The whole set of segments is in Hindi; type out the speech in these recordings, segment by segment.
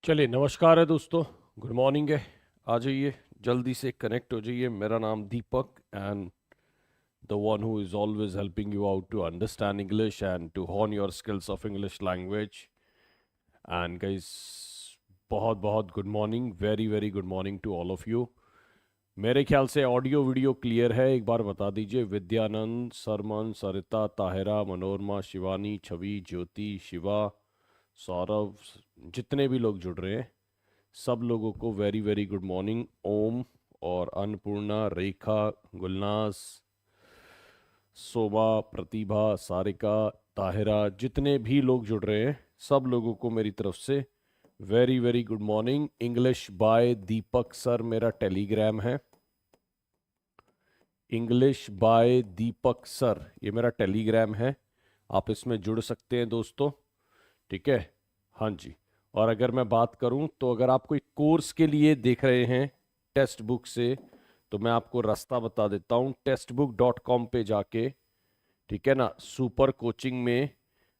चलिए नमस्कार है दोस्तों। गुड मॉर्निंग है। आ जाइए, जल्दी से कनेक्ट हो जाइए। मेरा नाम Deepak and the one who is always helping you out to understand English and to hone your skills of English language. And guys, बहुत बहुत good morning, very very good morning to all of you. मेरे ख्याल से ऑडियो वीडियो क्लियर है। एक बार बता दीजिए। विद्यानंद, सरमन, सरिता, ताहिरा, मनोरमा, शिवानी, छवि, ज्योति, शिवा, सौरभ, जितने भी लोग जुड़ रहे हैं सब लोगों को वेरी वेरी गुड मॉर्निंग। ओम और अन्नपूर्णा, रेखा, गुलनाज, शोभा, प्रतिभा, सारिका, ताहिरा, जितने भी लोग जुड़ रहे हैं सब लोगों को मेरी तरफ से very very good morning. English by Deepak sir मेरा टेलीग्राम है। इंग्लिश बाय दीपक सर ये मेरा टेलीग्राम है। आप इसमें जुड़ सकते हैं दोस्तों, ठीक है। हाँ जी। और अगर मैं बात करूं तो अगर आप कोई कोर्स के लिए देख रहे हैं टेक्स्ट बुक से, तो मैं आपको रास्ता बता देता हूं। textbook.com पे जाके, ठीक है ना, सुपर कोचिंग में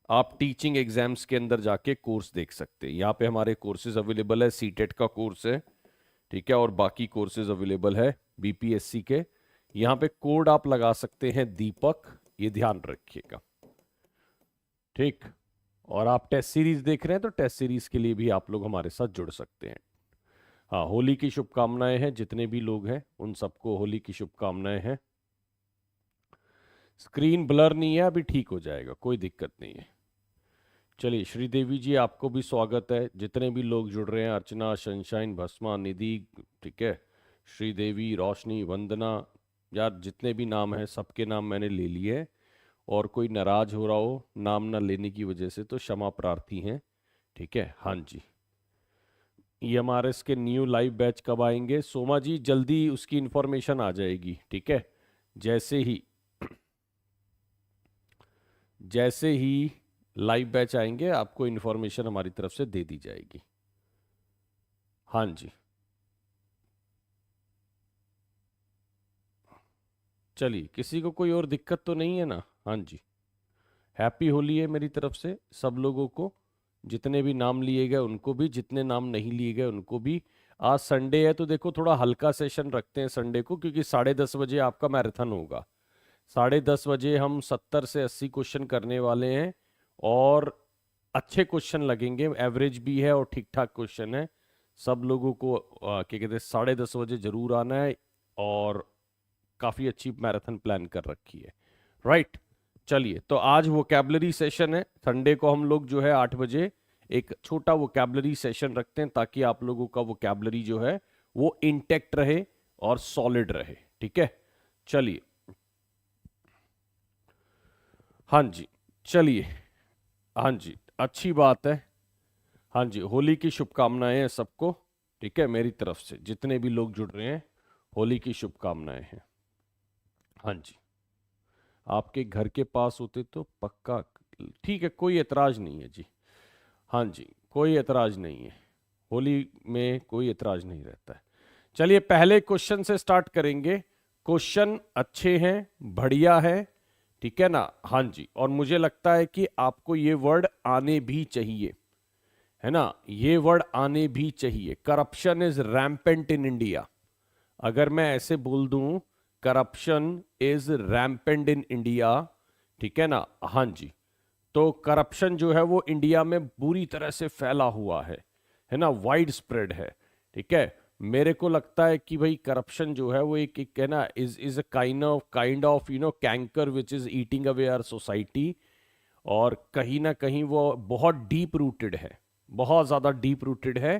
आप टीचिंग एग्जाम्स के अंदर जाके कोर्स देख सकते हैं। यहाँ पे हमारे कोर्सेज अवेलेबल है। सीटेट का कोर्स है, ठीक है, और बाकी कोर्सेज अवेलेबल है बीपीएससी के। यहाँ पे कोड आप लगा सकते हैं दीपक, ये ध्यान रखिएगा, ठीक। और आप टेस्ट सीरीज देख रहे हैं तो टेस्ट सीरीज के लिए भी आप लोग हमारे साथ जुड़ सकते हैं। हाँ, होली की शुभकामनाएं हैं जितने भी लोग हैं उन सबको होली की शुभकामनाएं हैं। स्क्रीन ब्लर नहीं है, अभी ठीक हो जाएगा, कोई दिक्कत नहीं है। चलिए, श्रीदेवी जी आपको भी स्वागत है। जितने भी लोग जुड़ रहे हैं, अर्चना, सनशाइन, भस्मा, निधि, ठीक है, श्रीदेवी, रोशनी, वंदना, यार जितने भी नाम हैं सबके नाम मैंने ले लिए हैं। और कोई नाराज हो रहा हो नाम ना लेने की वजह से तो क्षमा प्रार्थी हैं, ठीक है। हाँ जी। EMRS के न्यू लाइव बैच कब आएंगे? सोमा जी जल्दी उसकी इंफॉर्मेशन आ जाएगी, ठीक है। जैसे ही जैसे ही लाइव बैच आएंगे आपको इंफॉर्मेशन हमारी तरफ से दे दी जाएगी। हाँ जी। चलिए, किसी को कोई और दिक्कत तो नहीं है ना? हाँ जी। हैप्पी होली है मेरी तरफ से सब लोगों को। जितने भी नाम लिए गए उनको भी, जितने नाम नहीं लिए गए उनको भी। आज संडे है तो देखो थोड़ा हल्का सेशन रखते हैं संडे को, क्योंकि 10:30 बजे आपका मैराथन होगा। 10:30 बजे हम 70 से 80 क्वेश्चन करने वाले हैं और अच्छे क्वेश्चन लगेंगे। एवरेज भी है और ठीक ठाक क्वेश्चन है। सब लोगों को क्या कहते हैं 10:30 बजे जरूर आना है। और काफ़ी अच्छी मैराथन प्लान कर रखी है, राइट। चलिए, तो आज वोकैबलरी सेशन है। संडे को हम लोग जो है 8 बजे एक छोटा वोकैबलरी सेशन रखते हैं ताकि आप लोगों का वोकैबलरी जो है वो इंटेक्ट रहे और सॉलिड रहे, ठीक है। चलिए, हाँ जी, चलिए, हाँ जी, अच्छी बात है। हाँ जी, होली की शुभकामनाएं हैं सबको, ठीक है, मेरी तरफ से जितने भी लोग जुड़ रहे हैं होली की शुभकामनाएं हैं। हाँ जी, आपके घर के पास होते तो पक्का, ठीक है, कोई एतराज नहीं है जी। हाँ जी, कोई एतराज नहीं है। होली में कोई एतराज नहीं रहता है। चलिए, पहले क्वेश्चन से स्टार्ट करेंगे। क्वेश्चन अच्छे हैं, बढ़िया है, ठीक है ना। हाँ जी, और मुझे लगता है कि आपको ये वर्ड आने भी चाहिए, है ना, ये वर्ड आने भी चाहिए। Corruption is rampant in India. अगर मैं ऐसे बोल दूं corruption is rampant in India, ठीक है ना। हाँ जी, तो करप्शन जो है वो इंडिया में बुरी तरह से फैला हुआ है ना, वाइड स्प्रेड है, ठीक है। मेरे को लगता है कि भाई करप्शन जो है वो एक है ना, is a kind of canker which is eating away our society. और कहीं ना कहीं वो बहुत डीप रूटेड है, बहुत ज्यादा डीप रूटेड है।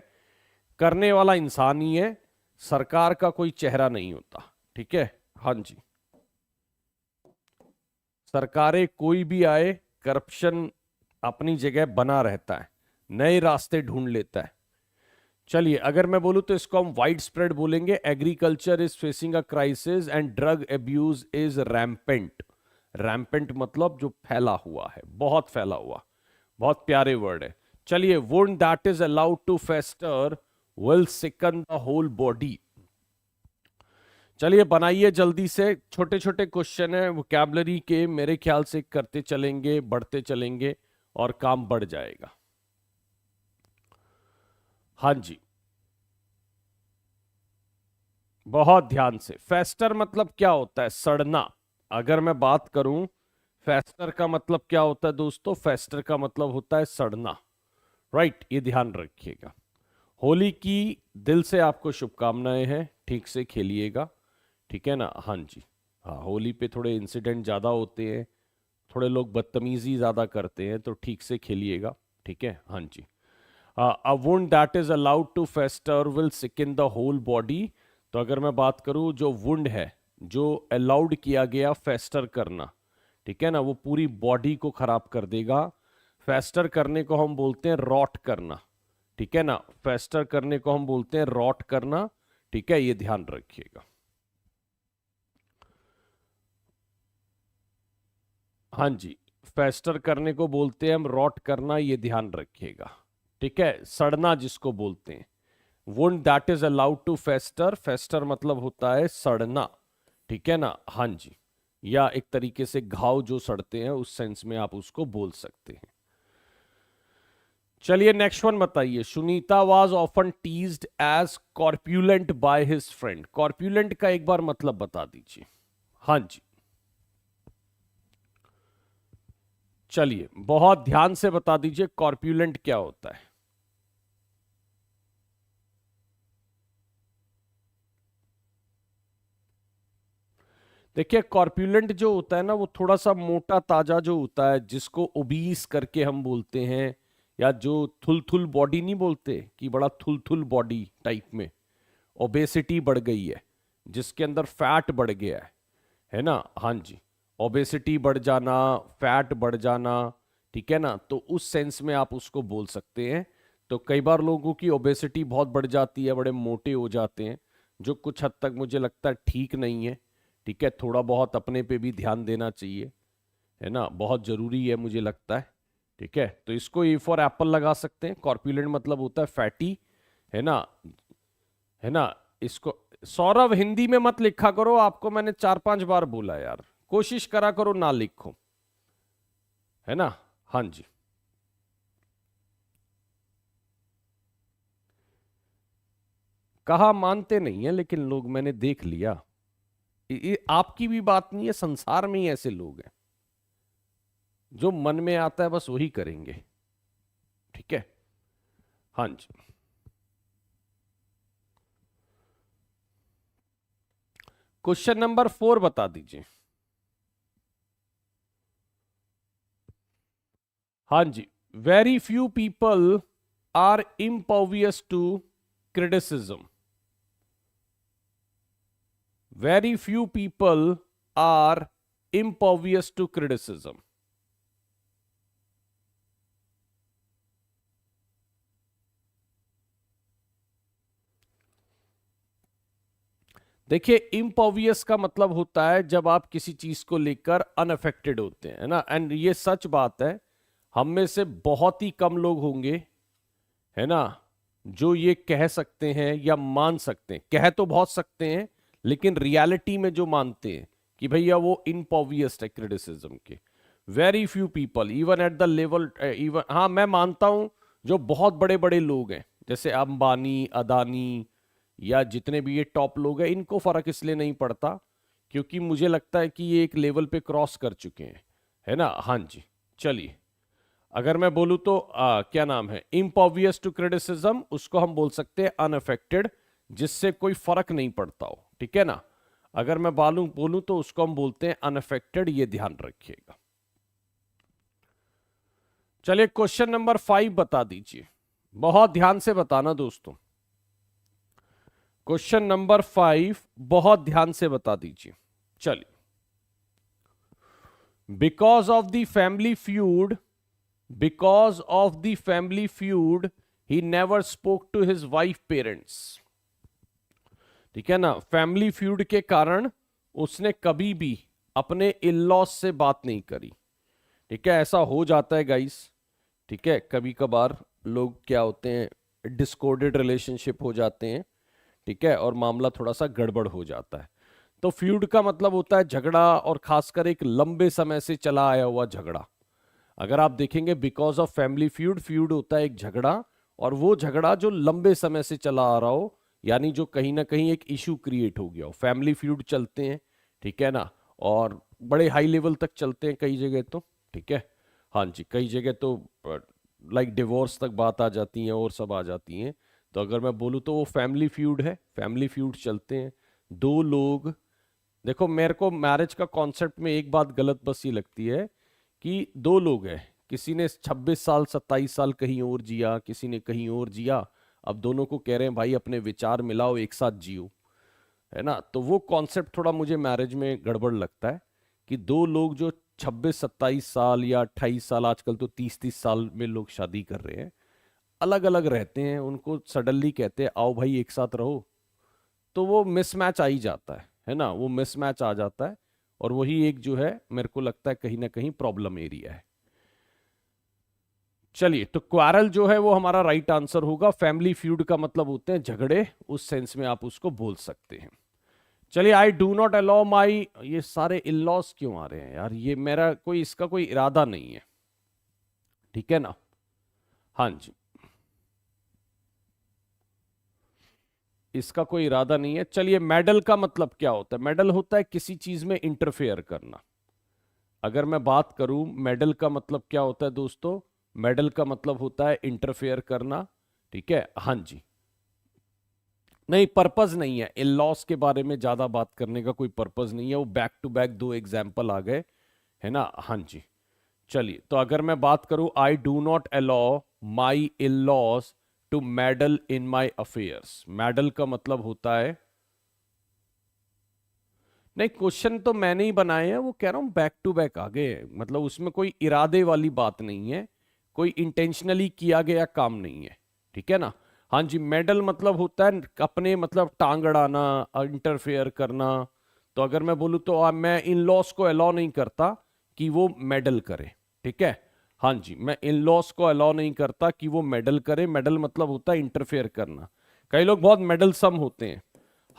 करने वाला इंसान ही है, सरकार का कोई चेहरा नहीं होता, ठीक है। हाँ जी, सरकारें कोई भी आए, करप्शन अपनी जगह बना रहता है, नए रास्ते ढूंढ लेता है। चलिए, अगर मैं बोलूं तो इसको हम वाइड स्प्रेड बोलेंगे। Agriculture is facing a crisis and drug abuse is rampant. Rampant मतलब जो फैला हुआ है, बहुत फैला हुआ। बहुत प्यारे वर्ड है। चलिए, wound that is allowed to fester will sicken the whole body. चलिए, बनाइए जल्दी से। छोटे छोटे क्वेश्चन है वोकैबलरी के, मेरे ख्याल से करते चलेंगे, बढ़ते चलेंगे और काम बढ़ जाएगा। हाँ जी, बहुत ध्यान से। फेस्टर मतलब क्या होता है? सड़ना। अगर मैं बात करूं फेस्टर का मतलब क्या होता है दोस्तों, फेस्टर का मतलब होता है सड़ना। राइट, ये ध्यान रखिएगा। होली की दिल से आपको शुभकामनाएं हैं, ठीक से खेलिएगा, ठीक है ना। हाँ जी, हाँ, होली पे थोड़े इंसिडेंट ज़्यादा होते हैं, थोड़े लोग बदतमीजी ज़्यादा करते हैं, तो ठीक से खेलिएगा, ठीक है। हाँ जी। A wound that is allowed to fester will sicken the whole body. तो अगर मैं बात करूं, जो वुंड है, जो अलाउड किया गया फेस्टर करना, ठीक है ना, वो पूरी बॉडी को खराब कर देगा। फेस्टर करने को हम बोलते हैं रॉट करना, ठीक है ना। फेस्टर करने को हम बोलते हैं रॉट करना, ठीक है, ये ध्यान रखिएगा। हाँ जी, फेस्टर करने को बोलते हैं हम रॉट करना, ये ध्यान रखिएगा, ठीक है। सड़ना जिसको बोलते हैं, wound that is allowed to fester, fester मतलब होता है सड़ना, ठीक है ना। हाँ जी, या एक तरीके से घाव जो सड़ते हैं, उस सेंस में आप उसको बोल सकते हैं। चलिए नेक्स्ट वन बताइए। Sunita was often teased as corpulent by his friend. Corpulent का एक बार मतलब बता दीजिए। हाँ जी, चलिए बहुत ध्यान से बता दीजिए, कॉर्प्यूलेंट क्या होता है। देखिए, कॉर्प्यूलेंट जो होता है ना, वो थोड़ा सा मोटा ताजा जो होता है, जिसको ओबीस करके हम बोलते हैं, या जो थुल बॉडी नहीं बोलते कि बड़ा थुल बॉडी टाइप में, ओबेसिटी बढ़ गई है, जिसके अंदर फैट बढ़ गया है ना। हाँ जी, ओबेसिटी बढ़ जाना, फैट बढ़ जाना, ठीक है ना, तो उस सेंस में आप उसको बोल सकते हैं। तो कई बार लोगों की ओबेसिटी बहुत बढ़ जाती है, बड़े मोटे हो जाते हैं, जो कुछ हद तक मुझे लगता है ठीक नहीं है, ठीक है। थोड़ा बहुत अपने पे भी ध्यान देना चाहिए, है ना, बहुत जरूरी है मुझे लगता है, ठीक है। तो इसको ए फॉर एप्पल लगा सकते हैं। कॉर्प्यूलेंट मतलब होता है फैटी, है ना, है ना। इसको सौरभ हिंदी में मत लिखा करो, आपको मैंने 4-5 बार बोला यार, कोशिश करा करो ना लिखो, है ना। हाँ जी, कहा मानते नहीं है लेकिन लोग, मैंने देख लिया। ये आपकी भी बात नहीं है, संसार में ही ऐसे लोग हैं, जो मन में आता है बस वही करेंगे, ठीक है। हाँ जी, क्वेश्चन नंबर 4 बता दीजिए। हाँ जी, very few people are impervious to criticism. Very few people are impervious to criticism. देखिए, इम्पॉवियस का मतलब होता है जब आप किसी चीज को लेकर अनअफेक्टेड होते हैं, है ना। एंड ये सच बात है, हम में से बहुत ही कम लोग होंगे, है ना, जो ये कह सकते हैं या मान सकते हैं। कह तो बहुत सकते हैं, लेकिन रियलिटी में जो मानते हैं कि भैया वो इम्पॉवियस है क्रिटिसिज्म के, very few people, even at the level, even, हाँ मैं मानता हूं, जो बहुत बड़े बड़े लोग हैं, जैसे अंबानी, अदानी, या जितने भी ये टॉप लोग हैं, इनको फर्क इसलिए नहीं पड़ता क्योंकि मुझे लगता है कि ये एक लेवल पे क्रॉस कर चुके हैं, है ना। हाँ जी, चलिए, अगर मैं बोलूं तो क्या नाम है, इम्पॉवियस टू क्रिटिसिज्म, उसको हम बोल सकते हैं अनअफेक्टेड, जिससे कोई फर्क नहीं पड़ता हो, ठीक है ना। अगर मैं बोलूं तो उसको हम बोलते हैं अनअफेक्टेड, ये ध्यान रखिएगा। चलिए क्वेश्चन नंबर 5 बता दीजिए, बहुत ध्यान से बताना दोस्तों। क्वेश्चन नंबर 5 बहुत ध्यान से बता दीजिए। चलिए, because of the family feud, because of the family feud he never spoke to his wife parents, ठीक है ना। फैमिली फ्यूड के कारण उसने कभी भी अपने इन लॉज से बात नहीं करी, ठीक है। ऐसा हो जाता है गाइस, ठीक है, कभी कभार लोग क्या होते हैं, डिस्कॉर्डेड रिलेशनशिप हो जाते हैं, ठीक है, और मामला थोड़ा सा गड़बड़ हो जाता है। तो फ्यूड का मतलब होता है झगड़ा, और खासकर एक लंबे समय से चला आया हुआ झगड़ा। अगर आप देखेंगे because of family feud, feud होता है एक झगड़ा, और वो झगड़ा जो लंबे समय से चला आ रहा हो, यानी जो कहीं ना कहीं एक इशू क्रिएट हो गया हो। फैमिली फ्यूड चलते हैं, ठीक है ना, और बड़े हाई लेवल तक चलते हैं कई जगह तो, ठीक है। हाँ जी, कई जगह तो लाइक डिवोर्स तक बात आ जाती है और सब आ जाती हैं। तो अगर मैं बोलूँ तो वो फैमिली फ्यूड है, फैमिली फ्यूड चलते हैं। दो लोग, देखो मेरे को मैरिज का कॉन्सेप्ट में एक बात गलत बस ये लगती है कि दो लोग हैं, किसी ने 26 साल 27 साल कहीं और जिया, किसी ने कहीं और जिया, अब दोनों को कह रहे हैं भाई अपने विचार मिलाओ एक साथ जियो, है ना। तो वो कॉन्सेप्ट थोड़ा मुझे मैरिज में गड़बड़ लगता है कि दो लोग जो 26 27 साल या 28 साल, आजकल तो 30 30 साल में लोग शादी कर रहे हैं, अलग अलग रहते हैं, उनको सडनली कहते हैं आओ भाई एक साथ रहो, तो वो मिसमैच आ ही जाता है ना, वो मिसमैच आ जाता है। और वही एक जो है मेरे को लगता है कहीं ना कहीं प्रॉब्लम एरिया है। चलिए, तो क्वारल जो है वो हमारा राइट आंसर होगा। फैमिली फ्यूड का मतलब होते हैं झगड़े, उस सेंस में आप उसको बोल सकते हैं। चलिए, आई डू नॉट अलाउ माई, ये सारे इन लॉज क्यों आ रहे हैं यार, ये मेरा कोई इसका कोई इरादा नहीं है, ठीक है ना। हाँ जी, इसका कोई इरादा नहीं है। चलिए, मेडल का मतलब क्या होता है? मेडल होता है किसी चीज में इंटरफेयर करना। अगर मैं बात करूं मेडल का मतलब क्या होता है दोस्तों, मेडल का मतलब होता है इंटरफेयर करना, ठीक है। हाँ जी, नहीं पर्पस नहीं है, इन लॉस के बारे में ज्यादा बात करने का कोई पर्पस नहीं है, वो बैक टू बैक दो एग्जाम्पल आ गए, है ना। हाँ जी, चलिए, तो अगर मैं बात करूं I do not allow my in laws to meddle in my affairs, meddle का मतलब होता है, नहीं क्वेश्चन तो मैंने ही बनाए हैं, वो कह रहा हूं बैक टू बैक आ गए, मतलब उसमें कोई इरादे वाली बात नहीं है, कोई इंटेंशनली किया गया काम नहीं है, ठीक है ना। हाँ जी, मेडल मतलब होता है अपने मतलब टांग अड़ाना, इंटरफेयर करना। तो अगर मैं बोलूँ तो मैं इन लॉस को अलाउ नहीं करता कि वो मेडल करे, ठीक है। हाँ जी, मैं इन लॉस को अलाउ नहीं करता कि वो मेडल करे, मेडल मतलब होता है इंटरफेयर करना। कई लोग बहुत मेडल सम होते हैं,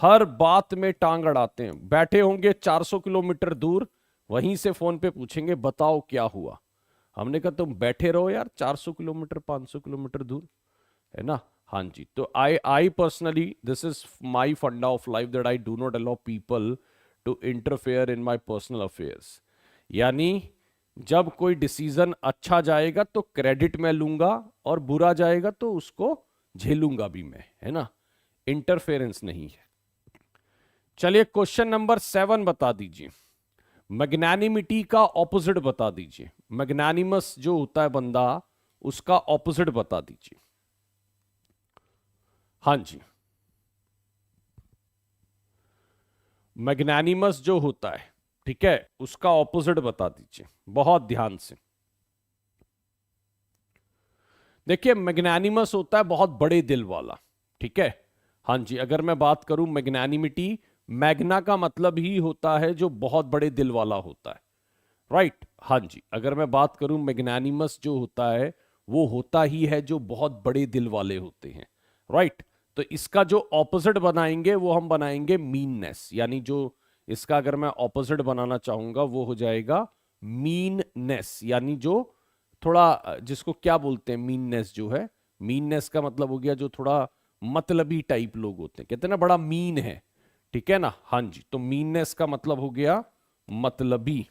हर बात में टांग अड़ाते हैं, बैठे होंगे 400 किलोमीटर दूर, वहीं से फोन पे पूछेंगे बताओ क्या हुआ। हमने कहा तुम बैठे रहो यार, 400 किलोमीटर 500 किलोमीटर दूर, है ना। हाँ जी, तो I personally this is my funda of life that I do not allow people to interfere in my personal affairs. यानी जब कोई डिसीजन अच्छा जाएगा तो क्रेडिट मैं लूंगा, और बुरा जाएगा तो उसको झेलूंगा भी मैं, है ना। इंटरफेरेंस नहीं है। चलिए, क्वेश्चन नंबर 7 बता दीजिए, मैग्नानिमिटी का ऑपोजिट बता दीजिए। मैग्नानिमस जो होता है बंदा, उसका ऑपोजिट बता दीजिए। हाँ जी, मैग्नानिमस जो होता है, ठीक है, उसका ऑपोजिट बता दीजिए बहुत ध्यान से। देखिए, मैग्नानिमस होता है बहुत बड़े दिल वाला, ठीक है। हाँ जी, अगर मैं बात करूं मैग्नानिमिटी, मैग्ना का मतलब ही होता है जो बहुत बड़े दिल वाला होता है, राइट। हाँ जी, अगर मैं बात करूं मैग्नानिमस जो होता है वो होता ही है जो बहुत बड़े दिल वाले होते हैं, राइट। तो इसका जो ऑपोजिट बनाएंगे वो हम बनाएंगे मीननेस, यानी जो इसका अगर मैं ऑपोजिट बनाना चाहूंगा वो हो जाएगा मीननेस, यानी जो थोड़ा जिसको क्या बोलते हैं मीननेस जो है, मीननेस का मतलब हो गया जो थोड़ा मतलबी टाइप लोग होते हैं, कहते हैं ना बड़ा मीन है, ठीक है ना। हाँ जी, तो मीननेस का मतलब हो गया मतलबी,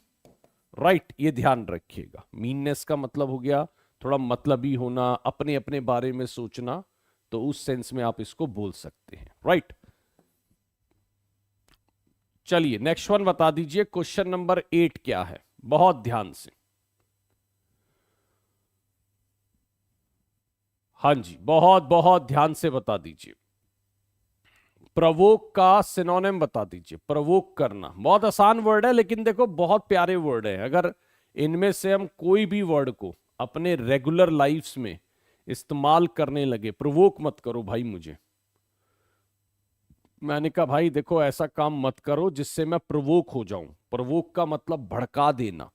राइट। ये ध्यान रखिएगा, मीननेस का मतलब हो गया थोड़ा मतलबी होना, अपने अपने बारे में सोचना, तो उस सेंस में आप इसको बोल सकते हैं, राइट। चलिए, नेक्स्ट वन बता दीजिए, क्वेश्चन नंबर 8 क्या है, बहुत ध्यान से। हाँ जी, बहुत बहुत ध्यान से बता दीजिए। प्रवोक का सिनोनिम बता दीजिए। प्रवोक करना बहुत आसान वर्ड है, लेकिन देखो बहुत प्यारे वर्ड है। अगर इनमें से हम कोई भी वर्ड को अपने रेगुलर लाइफ्स में इस्तेमाल करने लगे, प्रवोक मत करो भाई मुझे, मैंने कहा भाई देखो ऐसा काम मत करो जिससे मैं प्रवोक हो जाऊं। प्रवोक का मतलब भड़का देना,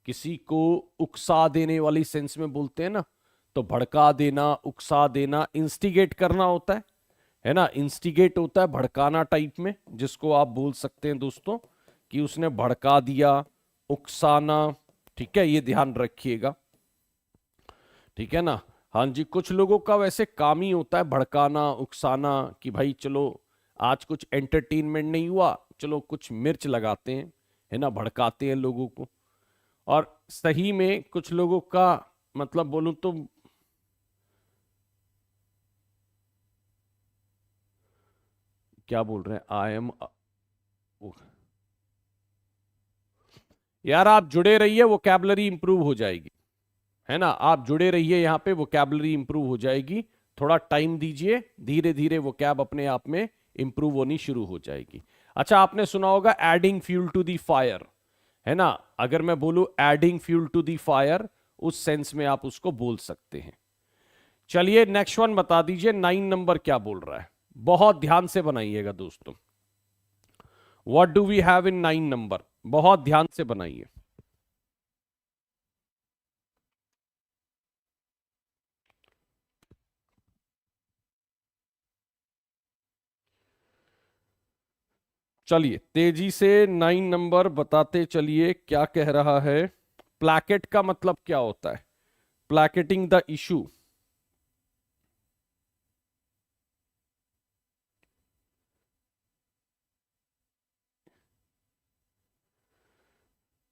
किसी को उकसा देने वाली सेंस में बोलते हैं ना, तो भड़का देना, उकसा देना, इंस्टिगेट करना होता है ना। इंस्टिगेट होता है भड़काना टाइप में, जिसको आप बोल सकते हैं दोस्तों कि उसने भड़का दिया, उकसाना, ठीक है, ये ध्यान रखिएगा, ठीक है ना। हाँ जी, कुछ लोगों का वैसे काम ही होता है भड़काना, उकसाना कि भाई चलो आज कुछ एंटरटेनमेंट नहीं हुआ, चलो कुछ मिर्च लगाते हैं, है ना, भड़काते हैं लोगों को। और सही में कुछ लोगों का मतलब बोलूं तो क्या बोल रहे हैं, आई एम, यार आप जुड़े रहिए, वोकैबलरी इंप्रूव हो जाएगी, है ना, आप जुड़े रहिए यहाँ पे, वोकैबलरी इंप्रूव हो जाएगी। थोड़ा टाइम दीजिए, धीरे धीरे वोकैब अपने आप में इंप्रूव होनी शुरू हो जाएगी। अच्छा, आपने सुना होगा adding fuel to the fire, है ना, अगर मैं बोलूं adding fuel to the fire, उस सेंस में आप उसको बोल सकते हैं। चलिए नेक्स्ट वन बता दीजिए, 9 नंबर क्या बोल रहा है, बहुत ध्यान से बनाइएगा दोस्तों। What do we have in 9 number, बहुत ध्यान से बनाइए। चलिए तेजी से 9 नंबर बताते चलिए, क्या कह रहा है। प्लैकेट का मतलब क्या होता है, प्लैकेटिंग द इशू।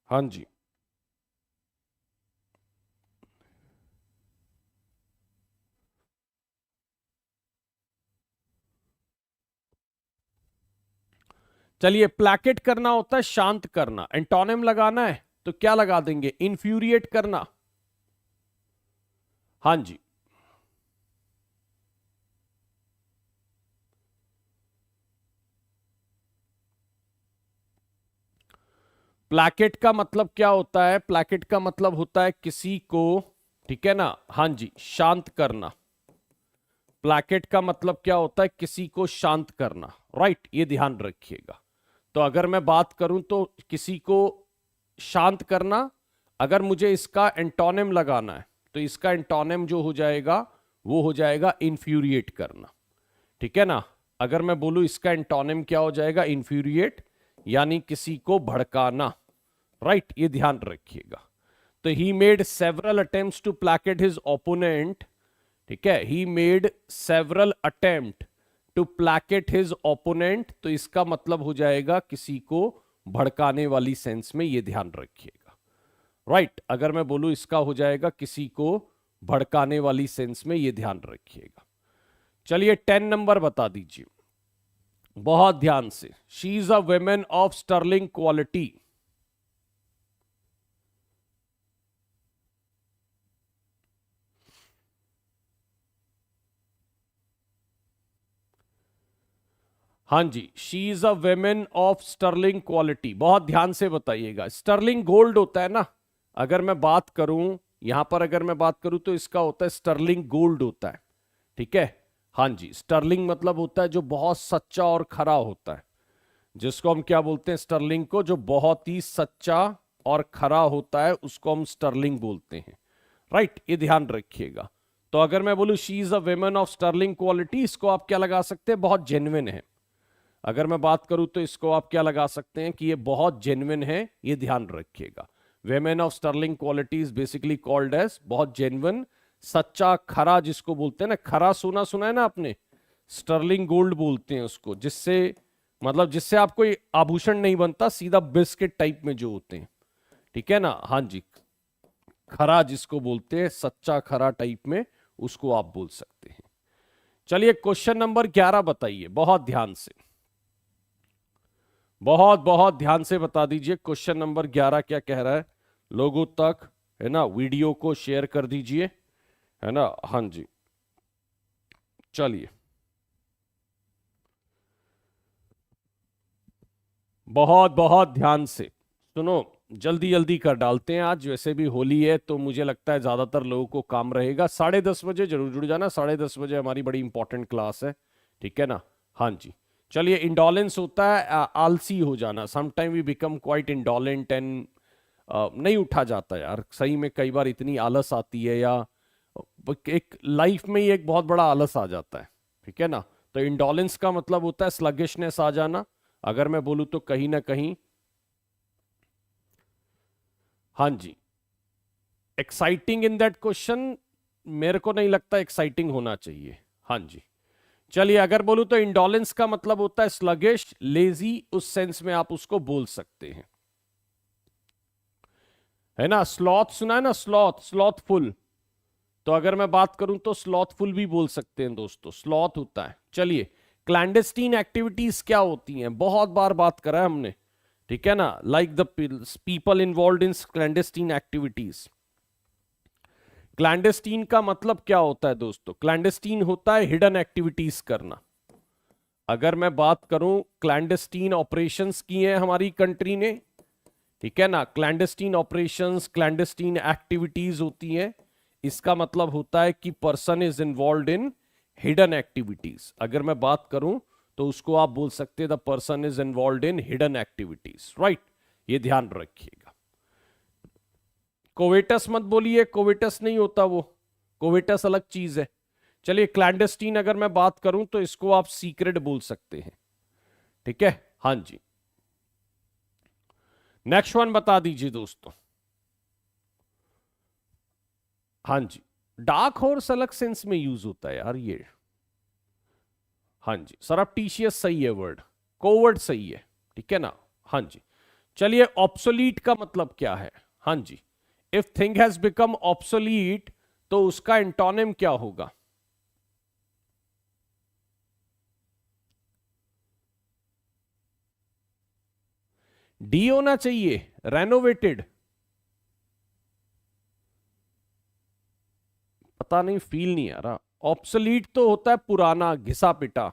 हाँ जी, चलिए प्लैकेट करना होता है शांत करना, एंटोनिम लगाना है तो क्या लगा देंगे, इन्फ्यूरिएट करना। हाँ जी, प्लैकेट का मतलब क्या होता है, प्लैकेट का मतलब होता है किसी को, ठीक है ना, हाँ जी, शांत करना। प्लैकेट का मतलब क्या होता है, किसी को शांत करना, राइट, ये ध्यान रखिएगा। तो अगर मैं बात करूं तो किसी को शांत करना, अगर मुझे इसका एंटोनिम लगाना है तो इसका एंटोनिम जो हो जाएगा वो हो जाएगा इन्फ्यूरिएट करना, ठीक है ना। अगर मैं बोलूं इसका एंटोनिम क्या हो जाएगा, इन्फ्यूरिएट, यानी किसी को भड़काना, राइट, ये ध्यान रखिएगा। तो he made several attempts to placate his opponent, ठीक है, he made several attempt to placate his opponent, तो इसका मतलब हो जाएगा किसी को भड़काने वाली सेंस में, ये ध्यान रखिएगा, राइट। अगर मैं बोलूं इसका हो जाएगा किसी को भड़काने वाली सेंस में, ये ध्यान रखिएगा। चलिए 10 नंबर बता दीजिए, बहुत ध्यान से। She is a women of sterling quality. हाँ जी, she is a women of sterling quality, बहुत ध्यान से बताइएगा। स्टर्लिंग गोल्ड होता है ना, अगर मैं बात करूं यहां पर, अगर मैं बात करूं तो इसका होता है स्टर्लिंग गोल्ड होता है, ठीक है। हाँ जी, स्टर्लिंग मतलब होता है जो बहुत सच्चा और खरा होता है, जिसको हम क्या बोलते हैं, स्टर्लिंग को, जो बहुत ही सच्चा और खरा होता है उसको हम स्टर्लिंग बोलते हैं, राइट, ये ध्यान रखिएगा। तो अगर मैं बोलूं she is a woman of sterling quality, इसको आप क्या लगा सकते हैं, बहुत जेन्युइन है। अगर मैं बात करूं तो इसको आप क्या लगा सकते हैं कि ये बहुत जेन्युइन है, ये ध्यान रखिएगा। Women of sterling quality is basically called as, बहुत जेन्युइन, सच्चा, खरा, जिसको बोलते हैं ना, खरा सोना सुना है ना आपने, स्टर्लिंग गोल्ड बोलते हैं उसको, जिससे मतलब जिससे आप कोई आभूषण नहीं बनता, सीधा बिस्किट टाइप में जो होते हैं, ठीक है ना, हाँ जी, खरा जिसको बोलते हैं, सच्चा खरा टाइप में, उसको आप बोल सकते हैं। चलिए क्वेश्चन नंबर 11 बताइए, बहुत ध्यान से, बहुत बहुत ध्यान से बता दीजिए, क्वेश्चन नंबर 11 क्या कह रहा है लोगों तक, है ना, वीडियो को शेयर कर दीजिए, है ना, हाँ जी। चलिए बहुत बहुत ध्यान से सुनो, जल्दी जल्दी कर डालते हैं, आज वैसे भी होली है तो मुझे लगता है ज्यादातर लोगों को काम रहेगा। 10:30 बजे जरूर जुड़ जाना, 10:30 बजे हमारी बड़ी इंपॉर्टेंट क्लास है, ठीक है ना, हाँ जी। चलिए, इंडोलेंस होता है आलसी हो जाना, sometime we become quite indolent and नहीं उठा जाता यार, सही में कई बार इतनी आलस आती है, या एक लाइफ में ही एक बहुत बड़ा आलस आ जाता है, ठीक है ना। तो इंडोलेंस का मतलब होता है स्लगिशनेस आ जाना, अगर मैं बोलूं तो कहीं ना कहीं, हाँ जी, एक्साइटिंग इन दैट क्वेश्चन, मेरे को नहीं लगता एक्साइटिंग होना चाहिए। हाँ जी, चलिए अगर बोलूं तो इंडोलेंस का मतलब होता है स्लगिश, लेजी, उस सेंस में आप उसको बोल सकते हैं, है ना। स्लॉथ सुना है ना, स्लॉथ, स्लॉथफुल, तो अगर मैं बात करूं तो स्लॉथफुल भी बोल सकते हैं दोस्तों, स्लॉथ होता है। चलिए, क्लैंडेस्टीन एक्टिविटीज क्या होती हैं, बहुत बार बात करा है हमने, ठीक है ना, like the people involve in clandestine activities. Clandestine का मतलब क्या होता है दोस्तों, क्लैंडेस्टीन होता है हिडन एक्टिविटीज करना। अगर मैं बात करूं, क्लैंडेस्टीन ऑपरेशंस किए हैं हमारी कंट्री ने, ठीक है ना, क्लैंडेस्टीन ऑपरेशंस, क्लैंडेस्टीन एक्टिविटीज होती हैं, इसका मतलब होता है कि person is involve in hidden activities. अगर मैं बात करूं तो उसको आप बोल सकते हैं the person is involve in hidden activities, right, ये ध्यान रखिएगा। कोवेटस मत बोलिए, कोवेटस नहीं होता वो, कोवेटस अलग चीज है। चलिए, क्लैंडेस्टीन अगर मैं बात करूं तो इसको आप सीक्रेट बोल सकते हैं, ठीक है। हाँ जी, नेक्स्ट वन बता दीजिए दोस्तों। हाँ जी, डार्क हॉर्स अलग सेंस में यूज होता है यार ये। हाँ जी, सरप्टिशियस सही है वर्ड, कोवर्ड सही है, ठीक है ना। हाँ जी, चलिए, ऑब्सोलीट का मतलब क्या है। हाँ जी, if thing has become obsolete तो उसका एंटोनिम क्या होगा। डी होना चाहिए, रेनोवेटेड, पता नहीं, फील नहीं आ रहा। ऑब्सोलीट तो होता है पुराना, घिसा पिटा।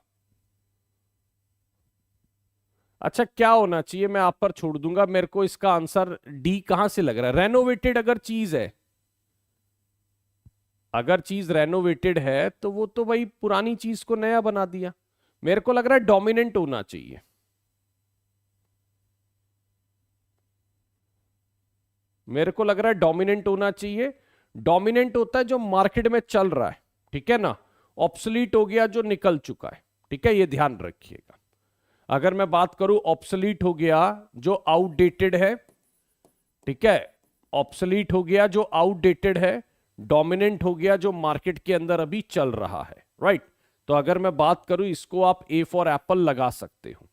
अच्छा, क्या होना चाहिए, मैं आप पर छोड़ दूंगा, मेरे को इसका आंसर डी कहां से लग रहा है। रेनोवेटेड अगर चीज है, अगर चीज रेनोवेटेड है तो वो तो भाई पुरानी चीज को नया बना दिया। मेरे को लग रहा है डोमिनेंट होना चाहिए। मेरे को लग रहा है डोमिनेंट होना चाहिए। डोमिनेंट होता है जो मार्केट में चल रहा है, ठीक है ना। ऑब्सोलीट हो गया जो निकल चुका है, ठीक है, ये ध्यान रखिएगा। अगर मैं बात करूं, ऑब्सोलीट हो गया जो आउटडेटेड है, ठीक है, ऑब्सोलीट हो गया जो आउटडेटेड है, डोमिनेंट हो गया जो मार्केट के अंदर अभी चल रहा है, राइट। तो अगर मैं बात करूं, इसको आप ए फॉर एप्पल लगा सकते हो,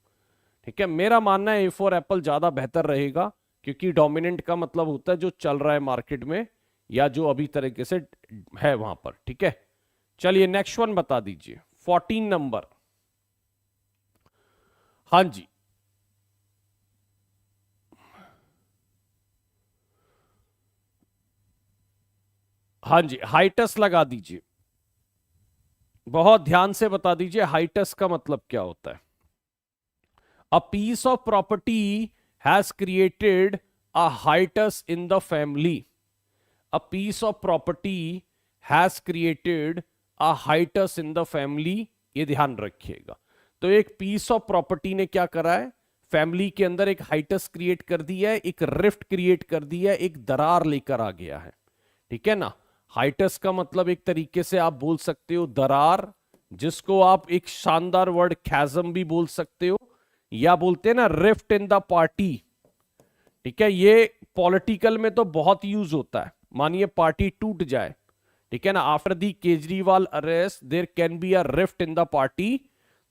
ठीक है। मेरा मानना है ए फॉर एप्पल ज्यादा बेहतर रहेगा, क्योंकि डोमिनेंट का मतलब होता है जो चल रहा है मार्केट में, या जो अभी तरीके से है वहां पर, ठीक है। चलिए, नेक्स्ट वन बता दीजिए, 14 नंबर। हाँ जी, हाँ जी, हाइटस लगा दीजिए, बहुत ध्यान से बता दीजिए, हाइटस का मतलब क्या होता है। A piece of property has created a hiatus in the family. A piece of property has created a hiatus in the family, ये ध्यान रखिएगा। तो एक पीस ऑफ प्रॉपर्टी ने क्या करा है, फैमिली के अंदर एक हाइटस क्रिएट कर दिया है, एक रिफ्ट क्रिएट कर दिया है, एक दरार लेकर आ गया है, ठीक है ना। हाइटस का मतलब एक तरीके से आप बोल सकते हो दरार, जिसको आप एक शानदार वर्ड खैजम भी बोल सकते हो, या बोलते हैं ना रिफ्ट इन द पार्टी, ठीक है। ये पॉलिटिकल में तो बहुत यूज होता है। मानिए पार्टी टूट जाए, ठीक है ना, after the Kejriwal arrest there can be a rift in the party.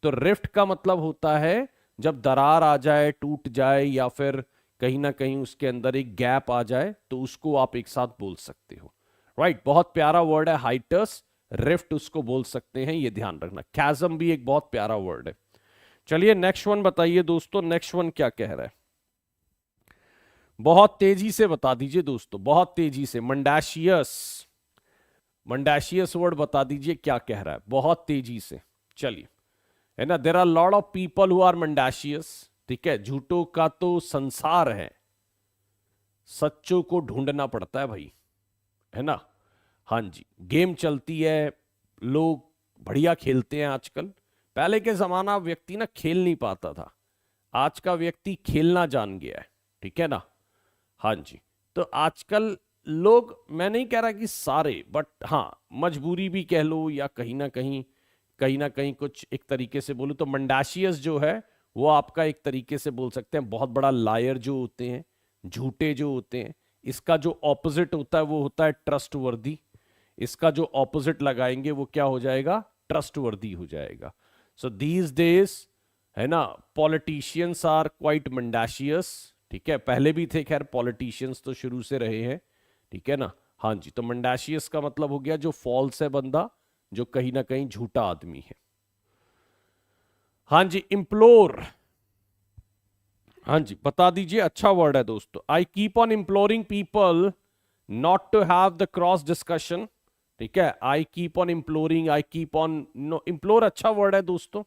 तो रिफ्ट का मतलब होता है जब दरार आ जाए, टूट जाए, या फिर कहीं ना कहीं उसके अंदर एक गैप आ जाए, तो उसको आप एक साथ बोल सकते हो, राइट। बहुत प्यारा वर्ड है हाइटस, रिफ्ट उसको बोल सकते हैं, ये ध्यान रखना। chasm भी एक बहुत प्यारा वर्ड है। चलिए, नेक्स्ट वन बताइए दोस्तों, नेक्स्ट वन क्या कह रहा है, बहुत तेजी से बता दीजिए दोस्तों, बहुत तेजी से। मंडाशियस, मंडाशियस वर्ड बता दीजिए क्या कह रहा है, बहुत तेजी से। चलिए, है ना, there are lot of people who are mendacious, ठीक है। झूठों का तो संसार है, सच्चों को ढूंढना पड़ता है भाई, है ना। हाँ जी, गेम चलती है, लोग बढ़िया खेलते हैं आजकल। पहले के जमाना व्यक्ति ना खेल नहीं पाता था, आज का व्यक्ति खेलना जान गया है, ठीक है ना। हाँ जी, तो आजकल लोग, मैं नहीं कह रहा कि सारे, बट हाँ, मजबूरी भी कह लो, या कहीं ना कहीं कुछ एक तरीके से बोलूं तो मंडाशियस जो है वो आपका एक तरीके से बोल सकते हैं बहुत बड़ा लायर जो होते हैं, झूठे जो होते हैं। इसका जो ऑपोजिट होता है वो होता है ट्रस्ट वर्दी। इसका जो ऑपोजिट लगाएंगे वो क्या हो जाएगा, ट्रस्टवर्दी हो जाएगा। सो दीज डेज, है ना, पॉलिटिशियंस आर क्वाइट मंडाशियस, ठीक है, पहले भी थे खैर, पॉलिटिशियंस तो शुरू से रहे हैं, ठीक है ना। हाँ जी, तो मंडाशियस का मतलब हो गया जो फॉल्स है बंदा, जो कहीं ना कहीं झूठा आदमी है। हाँ जी, इम्प्लोर, हाँ जी बता दीजिए, अच्छा वर्ड है दोस्तों। I keep on imploring people not to have the cross discussion, ठीक है, I keep on imploring, I keep on, no, implore अच्छा वर्ड है दोस्तों।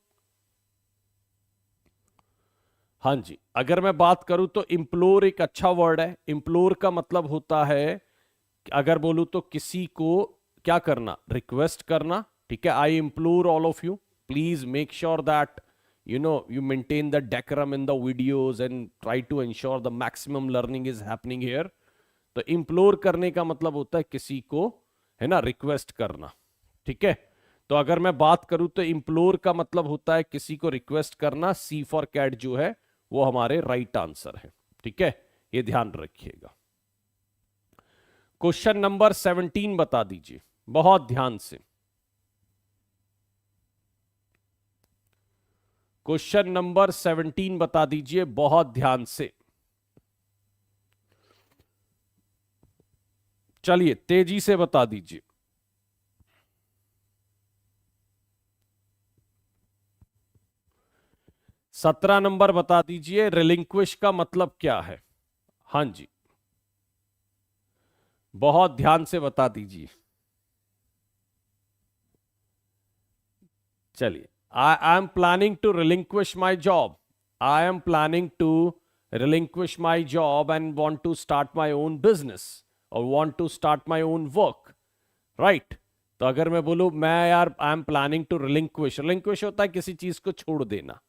हाँ जी, अगर मैं बात करूं तो इम्प्लोर एक अच्छा वर्ड है। इम्प्लोर का मतलब होता है, अगर बोलूं तो किसी को क्या करना, रिक्वेस्ट करना, ठीक है। I implore all of you, please make sure that you maintain the decorum in the videos and try to ensure the maximum learning is happening here। तो इम्प्लोर करने का मतलब होता है किसी को, है ना, रिक्वेस्ट करना, ठीक है। तो अगर मैं बात करूं तो इम्प्लोर का मतलब होता है किसी को रिक्वेस्ट करना। सी फॉर कैट जो है वो हमारे राइट आंसर है, ठीक है, ये ध्यान रखिएगा। क्वेश्चन नंबर 17 बता दीजिए बहुत ध्यान से। क्वेश्चन नंबर 17 बता दीजिए बहुत ध्यान से। चलिए तेजी से बता दीजिए। 17 नंबर बता दीजिए, रिलिंक्विश का मतलब क्या है। हाँ जी, बहुत ध्यान से बता दीजिए। चलिए, I am planning to relinquish my job, I am planning to relinquish my job and want to start my own business और want to start my own work, right. तो अगर मैं बोलूं, मैं यार I am planning to relinquish, relinquish होता है किसी चीज को छोड़ देना,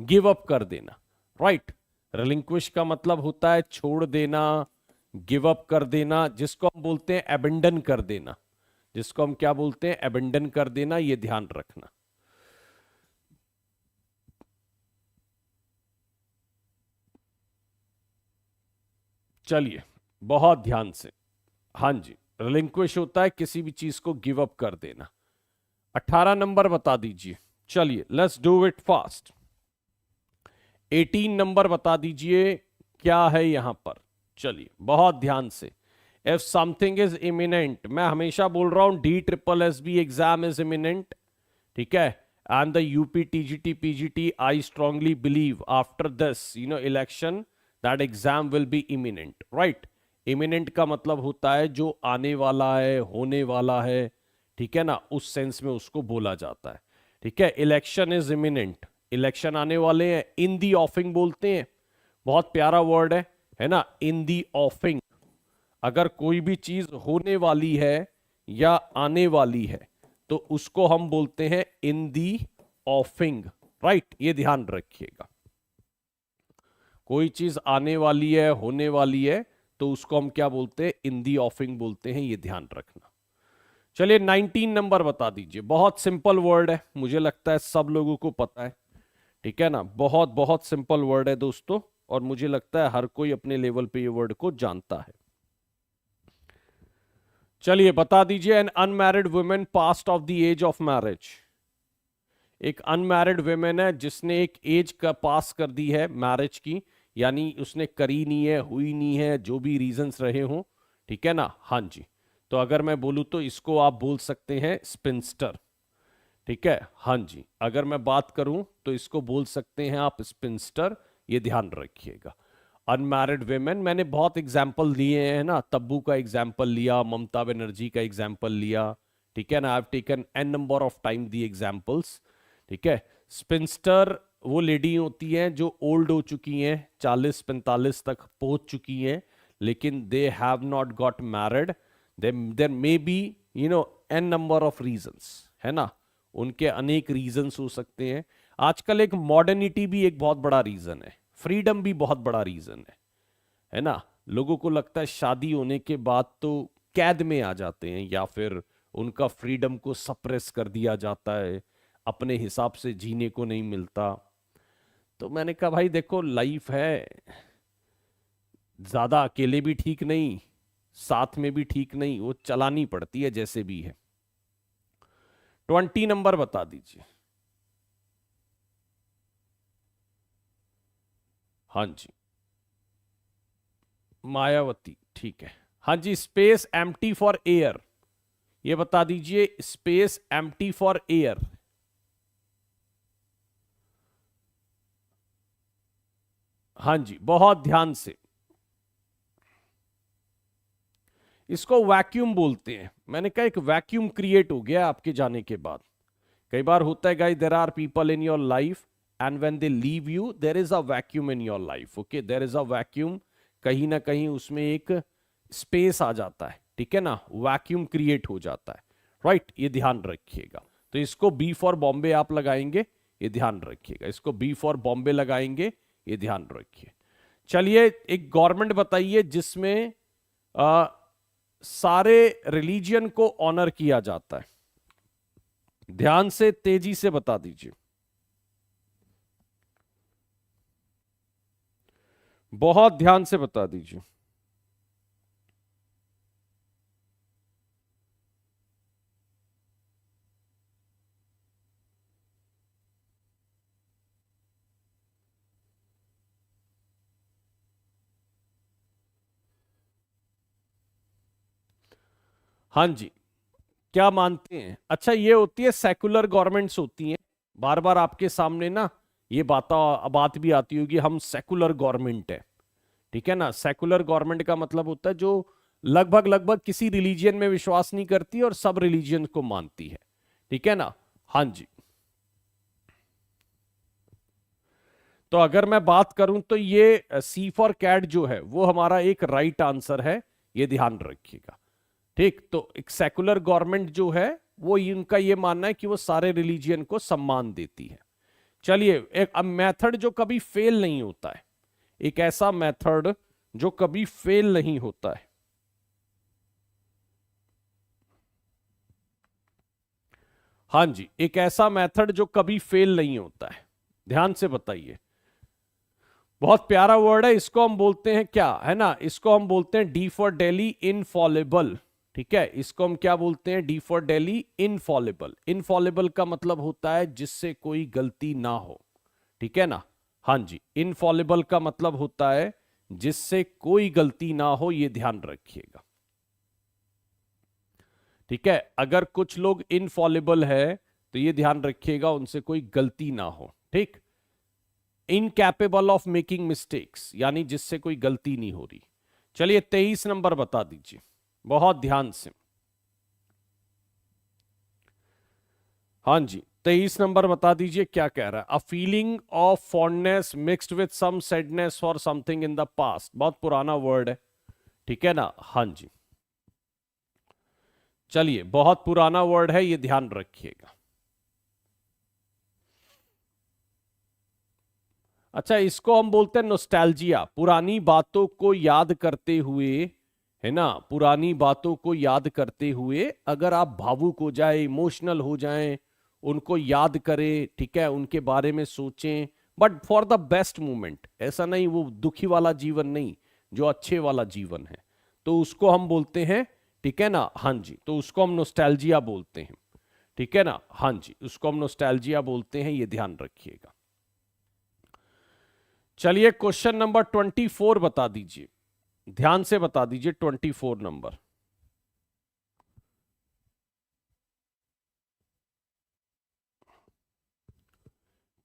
गिव अप कर देना, राइट। रिलिंक्विश का मतलब होता है छोड़ देना, गिव अप कर देना, जिसको हम बोलते हैं एबेंडन कर देना, जिसको हम क्या बोलते हैं, एबेंडन कर देना, ये ध्यान रखना। चलिए बहुत ध्यान से, हाँ जी, रिलिंक्विश होता है किसी भी चीज को गिव अप कर देना। 18 नंबर बता दीजिए। चलिए let's do it fast. 18 number बता दीजिए क्या है यहां पर। चलिए बहुत ध्यान से। इफ समथिंग इज इमिनेंट, मैं हमेशा बोल रहा हूं DSSB एग्जाम इज इमिनेंट, ठीक है, and the UP TGT PGT, I strongly believe after this election that exam will be imminent, right. Imminent का मतलब होता है जो आने वाला है, होने वाला है, ठीक है ना, उस सेंस में उसको बोला जाता है, ठीक है। इलेक्शन इज इमिनेंट, इलेक्शन आने वाले हैं। इन दी ऑफिंग बोलते हैं, बहुत प्यारा वर्ड है ना, इन दी ऑफिंग। अगर कोई भी चीज होने वाली है या आने वाली है तो उसको हम बोलते हैं इन दी ऑफिंग, राइट, ये ध्यान रखिएगा। कोई चीज आने वाली है, होने वाली है, तो उसको हम क्या बोलते हैं, इन दी ऑफिंग बोलते हैं, ये ध्यान रखना। चलिए 19 नंबर बता दीजिए। बहुत सिंपल वर्ड है, मुझे लगता है सब लोगों को पता है, ठीक है ना, बहुत बहुत सिंपल वर्ड है दोस्तों, और मुझे लगता है हर कोई अपने लेवल पे ये वर्ड को जानता है। चलिए बता दीजिए, an unmarried women past of the age of marriage. एक अनमैरिड वुमेन है जिसने एक एज का पास कर दी है मैरिज की, यानी उसने करी नहीं है, हुई नहीं है, जो भी रीजंस रहे हों, ठीक है ना। हाँ जी, तो अगर मैं बोलूं तो इसको आप बोल सकते हैं स्पिंस्टर, ठीक है। हाँ जी, अगर मैं बात करूं तो इसको बोल सकते हैं आप स्पिंस्टर, ये ध्यान रखिएगा। अनमैरिड वेमेन, मैंने बहुत एग्जाम्पल दिए हैं ना, तब्बू का एग्जाम्पल लिया, ममता बनर्जी का एग्जाम्पल लिया, ठीक है ना, I have taken N number of time the examples, ठीक है। स्पिंस्टर वो लेडी होती हैं जो ओल्ड हो चुकी हैं, 40-45 तक पहुंच चुकी हैं, लेकिन they have not got married. There may be an number of reasons, है ना, उनके अनेक रीजंस हो सकते हैं। आजकल एक मॉडर्निटी भी एक बहुत बड़ा रीजन है, फ्रीडम भी बहुत बड़ा रीजन है ना। लोगों को लगता है शादी होने के बाद तो कैद में आ जाते हैं, या फिर उनका फ्रीडम को सप्रेस कर दिया जाता है, अपने हिसाब से जीने को नहीं मिलता। तो मैंने कहा भाई देखो, लाइफ है, ज्यादा अकेले भी ठीक नहीं, साथ में भी ठीक नहीं, वो चलानी पड़ती है जैसे भी है। 20 नंबर बता दीजिए। हाँ जी, मायावती, ठीक है। हाँ जी, स्पेस एम्प्टी फॉर एयर, ये बता दीजिए, स्पेस एम्प्टी फॉर एयर। हाँ जी, बहुत ध्यान से, इसको वैक्यूम बोलते हैं। मैंने कहा एक वैक्यूम क्रिएट हो गया आपके जाने के बाद। कई बार होता है guys, there are people in your life and when they leave you there is a vacuum in your life. Okay, there is a vacuum, कहीं ना कहीं उसमें एक स्पेस आ जाता है, ठीक है ना, वैक्यूम क्रिएट हो जाता है, राइट, ये ध्यान रखिएगा। तो इसको बी फॉर बॉम्बे आप लगाएंगे, ये ध्यान रखिएगा, इसको बी फॉर बॉम्बे लगाएंगे, ये ध्यान रखिए। चलिए, एक गवर्नमेंट बताइए जिसमें सारे रिलीजियन को ऑनर किया जाता है। ध्यान से, तेजी से बता दीजिए, बहुत ध्यान से बता दीजिए। हाँ जी, क्या मानते हैं? अच्छा, ये होती है सेकुलर गवर्नमेंट्स होती हैं। बार बार आपके सामने ना ये बात भी आती होगी, हम सेकुलर गवर्नमेंट है, ठीक है ना। सेकुलर गवर्नमेंट का मतलब होता है जो लगभग लगभग किसी रिलीजियन में विश्वास नहीं करती और सब रिलीजियन को मानती है, ठीक है ना। हाँ जी, तो अगर मैं बात करूं तो ये सी फॉर कैट जो है वो हमारा एक राइट आंसर है, ये ध्यान रखिएगा, ठीक। तो एक सेकुलर गवर्नमेंट जो है वो इनका ये मानना है कि वो सारे रिलीजियन को सम्मान देती है। चलिए, एक अब मेथड जो कभी फेल नहीं होता है, एक ऐसा मेथड जो कभी फेल नहीं होता है। हाँ जी, एक ऐसा मेथड जो कभी फेल नहीं होता है, ध्यान से बताइए। बहुत प्यारा वर्ड है, इसको हम बोलते हैं क्या, है ना, इसको हम बोलते हैं डी फॉर डेली, इनफॉलेबल, ठीक है। इसको हम क्या बोलते हैं? D for daily, infallible. Infallible का मतलब होता है जिससे कोई गलती ना हो, ठीक है ना। हाँ जी, इनफॉलेबल का मतलब होता है जिससे कोई गलती ना हो, ये ध्यान रखिएगा, ठीक है। अगर कुछ लोग इनफॉलेबल है तो ये ध्यान रखिएगा उनसे कोई गलती ना हो, ठीक। इनकैपेबल ऑफ मेकिंग मिस्टेक्स, यानी जिससे कोई गलती नहीं हो रही। चलिए, 23 नंबर बता दीजिए, बहुत ध्यान से। हाँ जी, 23 नंबर बता दीजिए क्या कह रहा है। A feeling of fondness mixed with some sadness for something in the past, बहुत पुराना वर्ड है, ठीक है ना। हाँ जी, चलिए, बहुत पुराना वर्ड है, ये ध्यान रखिएगा। अच्छा, इसको हम बोलते हैं नोस्टैल्जिया, पुरानी बातों को याद करते हुए, है ना, पुरानी बातों को याद करते हुए अगर आप भावुक हो जाए, इमोशनल हो जाएं, उनको याद करें, ठीक है, उनके बारे में सोचें, but for the best moment, ऐसा नहीं वो दुखी वाला जीवन नहीं, जो अच्छे वाला जीवन है, तो उसको हम बोलते हैं, ठीक है ना। हाँ जी, तो उसको हम नोस्टैल्जिया बोलते हैं, ठीक है ना। हाँ जी, उसको हम नोस्टैल्जिया बोलते हैं, ये ध्यान रखिएगा। चलिए, क्वेश्चन नंबर 24 बता दीजिए, ध्यान से बता दीजिए, 24 नंबर।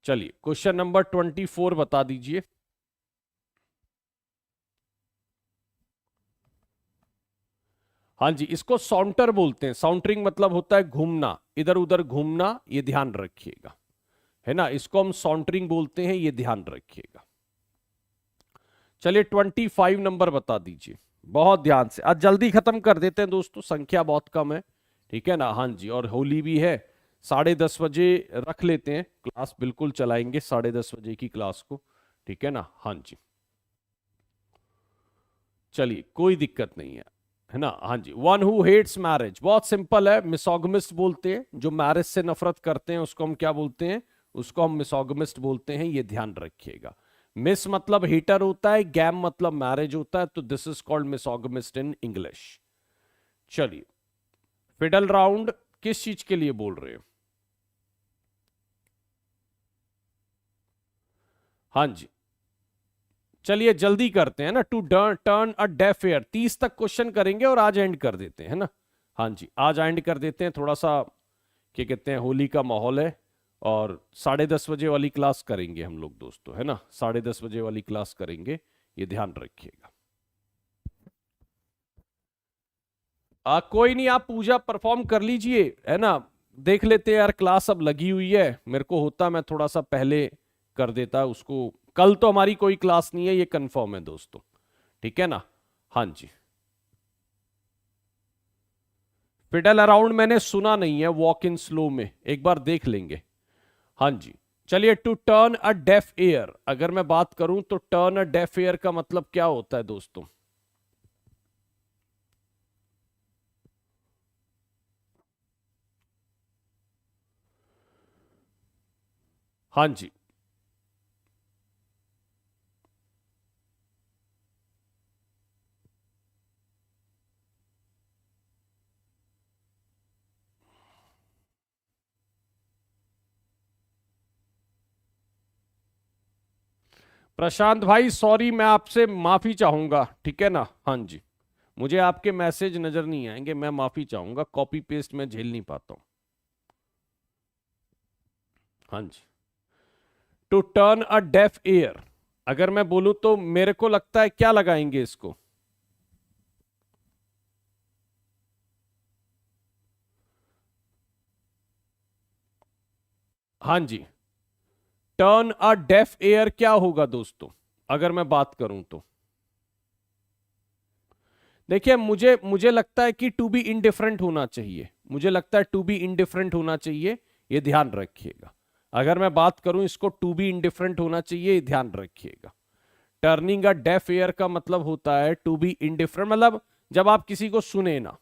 चलिए, क्वेश्चन नंबर 24 बता दीजिए। हाँ जी, इसको सॉन्टर बोलते हैं। साउंटरिंग मतलब होता है घूमना, इधर उधर घूमना, ये ध्यान रखिएगा, है ना, इसको हम सॉन्टरिंग बोलते हैं, ये ध्यान रखिएगा। चलिए, 25 नंबर बता दीजिए, बहुत ध्यान से। आज जल्दी खत्म कर देते हैं दोस्तों, संख्या बहुत कम है, ठीक है ना। हाँ जी, और होली भी है, 10:30 बजे रख लेते हैं क्लास, बिल्कुल चलाएंगे 10:30 बजे की क्लास को, ठीक है ना। हाँ जी, चलिए, कोई दिक्कत नहीं है ना। हाँ जी, वन हु हेट्स मैरिज, बहुत सिंपल है, मिसोगमिस्ट बोलते हैं। जो मैरिज से नफरत करते हैं उसको हम क्या बोलते हैं? उसको हम मिसोगमिस्ट बोलते हैं, ये ध्यान रखिएगा। मिस मतलब हेटर होता है, गैम मतलब मैरिज होता है, तो this is called misogamist in English. चलिए, फिडल राउंड किस चीज के लिए बोल रहे हो? हाँ जी, चलिए जल्दी करते हैं ना। To turn a deaf ear, 30 तक क्वेश्चन करेंगे और आज एंड कर देते हैं ना। हाँ जी, आज एंड कर देते हैं। थोड़ा सा क्या कहते हैं, होली का माहौल है, और 10:30 बजे वाली क्लास करेंगे हम लोग दोस्तों, है ना। 10:30 बजे वाली क्लास करेंगे, ये ध्यान रखिएगा। कोई नहीं, आप पूजा परफॉर्म कर लीजिए, है ना। देख लेते हैं यार, क्लास अब लगी हुई है, मेरे को होता मैं थोड़ा सा पहले कर देता उसको। कल तो हमारी कोई क्लास नहीं है, ये कंफर्म है दोस्तों, ठीक है ना। हाँ जी, फिडल अराउंड मैंने सुना नहीं है, वॉक इन स्लो में एक बार देख लेंगे। हाँ जी, चलिए। To turn a deaf ear, अगर मैं बात करूं तो टर्न अ डेफ ईयर का मतलब क्या होता है दोस्तों? हाँ जी, प्रशांत भाई सॉरी, मैं आपसे माफी चाहूंगा, ठीक है ना। हाँ जी, मुझे आपके मैसेज नजर नहीं आएंगे, मैं माफी चाहूंगा, कॉपी पेस्ट मैं झेल नहीं पाता हूँ। हाँ जी, to turn a deaf ear, अगर मैं बोलूं तो मेरे को लगता है क्या लगाएंगे इसको? हाँ जी, टर्न अ डेफ ईयर क्या होगा दोस्तों, अगर मैं बात करूं तो? देखिए, मुझे मुझे लगता है कि टू बी इनडिफरेंट होना चाहिए, मुझे लगता है टू बी इनडिफरेंट होना चाहिए, ये ध्यान रखिएगा। अगर मैं बात करूं इसको, टू बी इनडिफरेंट होना चाहिए, ये ध्यान रखिएगा। टर्निंग अ डेफ ईयर का मतलब होता है टू बी इनडिफरेंट, मतलब जब आप किसी को सुने ना,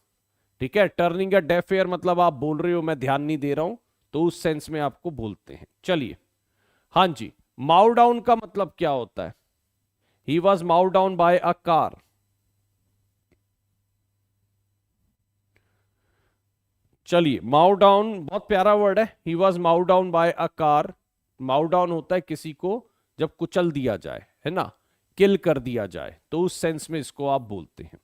ठीक है। टर्निंग अ डेफ ईयर मतलब आप बोल रहे हो मैं ध्यान नहीं दे रहा हूं, तो उस सेंस में आपको बोलते हैं। चलिए, हाँ जी, माउ डाउन का मतलब क्या होता है? He was mow down by a car. चलिए, माउ डाउन बहुत प्यारा वर्ड है, he was mow down by a car. Mow down होता है किसी को जब कुचल दिया जाए, है ना, किल कर दिया जाए, तो उस सेंस में इसको आप बोलते हैं।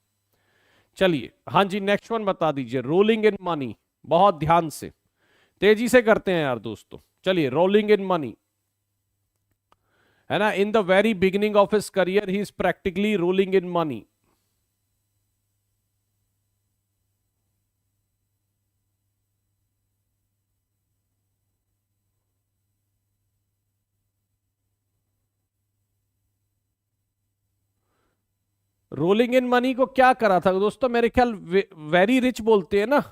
चलिए, हाँ जी, नेक्स्ट वन बता दीजिए। रोलिंग इन मनी, बहुत ध्यान से, तेजी से करते हैं यार दोस्तों। चलिए, रोलिंग इन मनी, है ना। In the very beginning of his career he is practically rolling in money. Rolling in money को क्या करा था दोस्तों? मेरे ख्याल वेरी रिच बोलते हैं ना।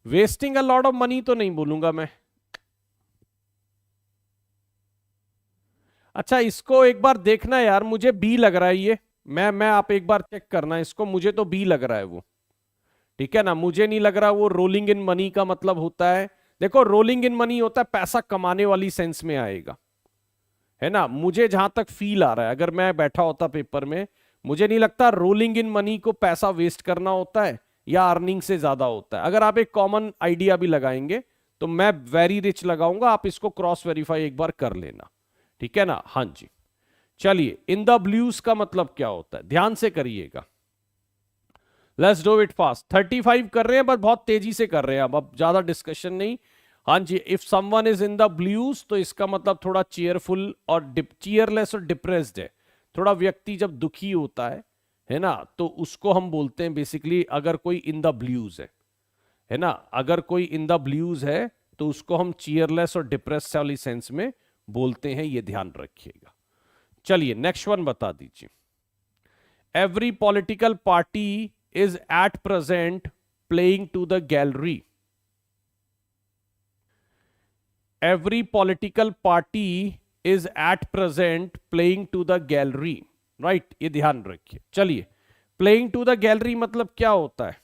Wasting a lot of money तो नहीं बोलूंगा मैं। अच्छा, इसको एक बार देखना यार, मुझे बी लग रहा है ये। मैं आप एक बार चेक करना इसको, मुझे तो बी लग रहा है वो, ठीक है ना। मुझे नहीं लग रहा वो रोलिंग इन मनी का मतलब होता है। देखो, रोलिंग इन मनी होता है पैसा कमाने वाली सेंस में आएगा, है ना। मुझे जहां तक फील आ रहा है, अगर मैं बैठा होता पेपर में, मुझे नहीं लगता रोलिंग इन मनी को पैसा वेस्ट करना होता है या अर्निंग से ज्यादा होता है। अगर आप एक कॉमन आइडिया भी लगाएंगे तो मैं वेरी रिच लगाऊंगा, आप इसको क्रॉस वेरीफाई एक बार कर लेना, ठीक है ना। हाँ जी, चलिए, इन द ब्लूज का मतलब क्या होता है, ध्यान से करिएगा। Let's do it fast. 35 कर रहे हैं, बस बहुत तेजी से कर रहे हैं, अब ज्यादा डिस्कशन नहीं। हाँ जी, if someone is in the blues तो इसका मतलब थोड़ा चीयरफुल और चीयरलेस और डिप्रेस्ड है। थोड़ा व्यक्ति जब दुखी होता है ना, तो उसको हम बोलते हैं बेसिकली, अगर कोई इन द ब्लूज है ना, अगर कोई इन द ब्लूज है तो उसको हम चीयरलेस और डिप्रेस वाली सेंस में बोलते हैं, ये ध्यान रखिएगा। चलिए, नेक्स्ट वन बता दीजिए। Every political party is at present playing to the gallery. Every political party is at present playing to the gallery. Right, ये ध्यान रखिए। चलिए, playing to the gallery मतलब क्या होता है?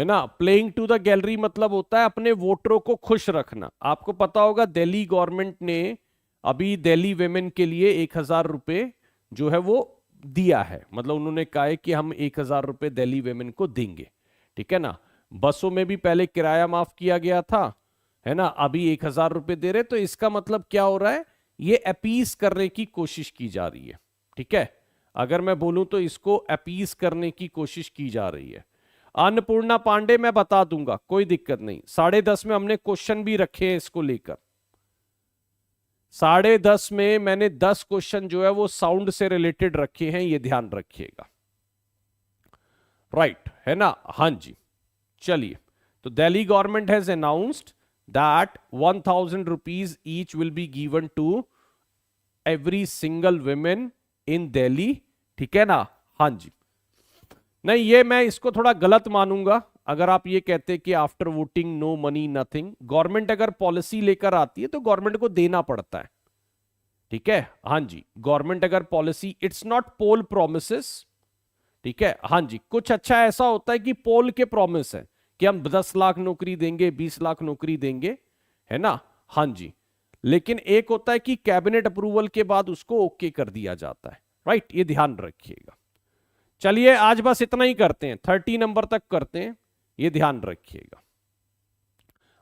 है ना। प्लेइंग टू द गैलरी मतलब होता है अपने वोटरों को खुश रखना। आपको पता होगा दिल्ली गवर्नमेंट ने अभी दिल्ली वेमेन के लिए 1,000 रुपए जो है वो दिया है, मतलब उन्होंने कहा है कि हम 1,000 रुपए दिल्ली वेमेन को देंगे, ठीक है ना। बसों में भी पहले किराया माफ किया गया था, है ना, अभी 1,000 रुपए दे रहे। तो इसका मतलब क्या हो रहा है, ये अपीज करने की कोशिश की जा रही है, ठीक है। अगर मैं बोलूं तो इसको अपीज करने की कोशिश की जा रही है। अन्नपूर्णा पांडे मैं बता दूंगा, कोई दिक्कत नहीं। 10:30 में हमने क्वेश्चन भी रखे हैं इसको लेकर। 10:30 में मैंने 10 क्वेश्चन जो है वो साउंड से रिलेटेड रखे हैं, ये ध्यान रखिएगा, राइट, है ना। हाँ जी, चलिए। तो Delhi government has announced that 1,000 rupees each will be given to every single women in Delhi, ठीक है ना। हाँ जी, नहीं ये मैं इसको थोड़ा गलत मानूंगा अगर आप ये कहते कि after voting no money nothing. Government अगर पॉलिसी लेकर आती है तो गवर्नमेंट को देना पड़ता है, ठीक है। हाँ जी, गवर्नमेंट अगर policy, it's not poll promises, ठीक है। हाँ जी, कुछ अच्छा ऐसा होता है कि पोल के प्रॉमिस है कि हम 10 लाख नौकरी देंगे, 20 लाख नौकरी देंगे, है ना। हाँ जी, लेकिन एक होता है कि कैबिनेट अप्रूवल के बाद उसको ओके कर दिया जाता है, राइट, ये ध्यान रखिएगा। चलिए आज बस इतना ही करते हैं, 30 नंबर तक करते हैं, ये ध्यान रखिएगा।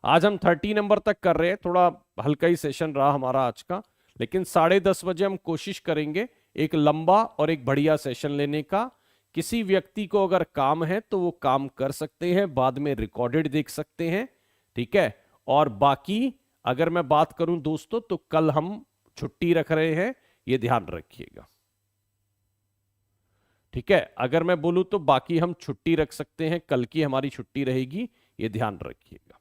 आज हम 30 नंबर तक कर रहे हैं, थोड़ा हल्का ही सेशन रहा हमारा आज का, लेकिन 10:30 बजे हम कोशिश करेंगे एक लंबा और एक बढ़िया सेशन लेने का। किसी व्यक्ति को अगर काम है तो वो काम कर सकते हैं, बाद में रिकॉर्डेड देख सकते हैं, ठीक है। और बाकी अगर मैं बात करूं दोस्तों तो कल हम छुट्टी रख रहे हैं, ये ध्यान रखिएगा, ठीक है। अगर मैं बोलूं तो बाकी हम छुट्टी रख सकते हैं, कल की हमारी छुट्टी रहेगी, ये ध्यान रखिएगा।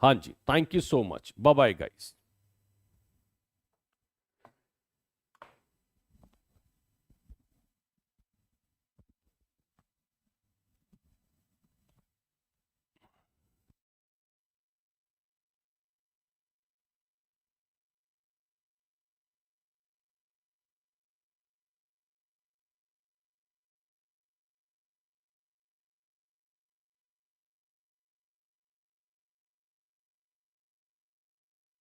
हाँ जी, thank you so much, bye bye guys.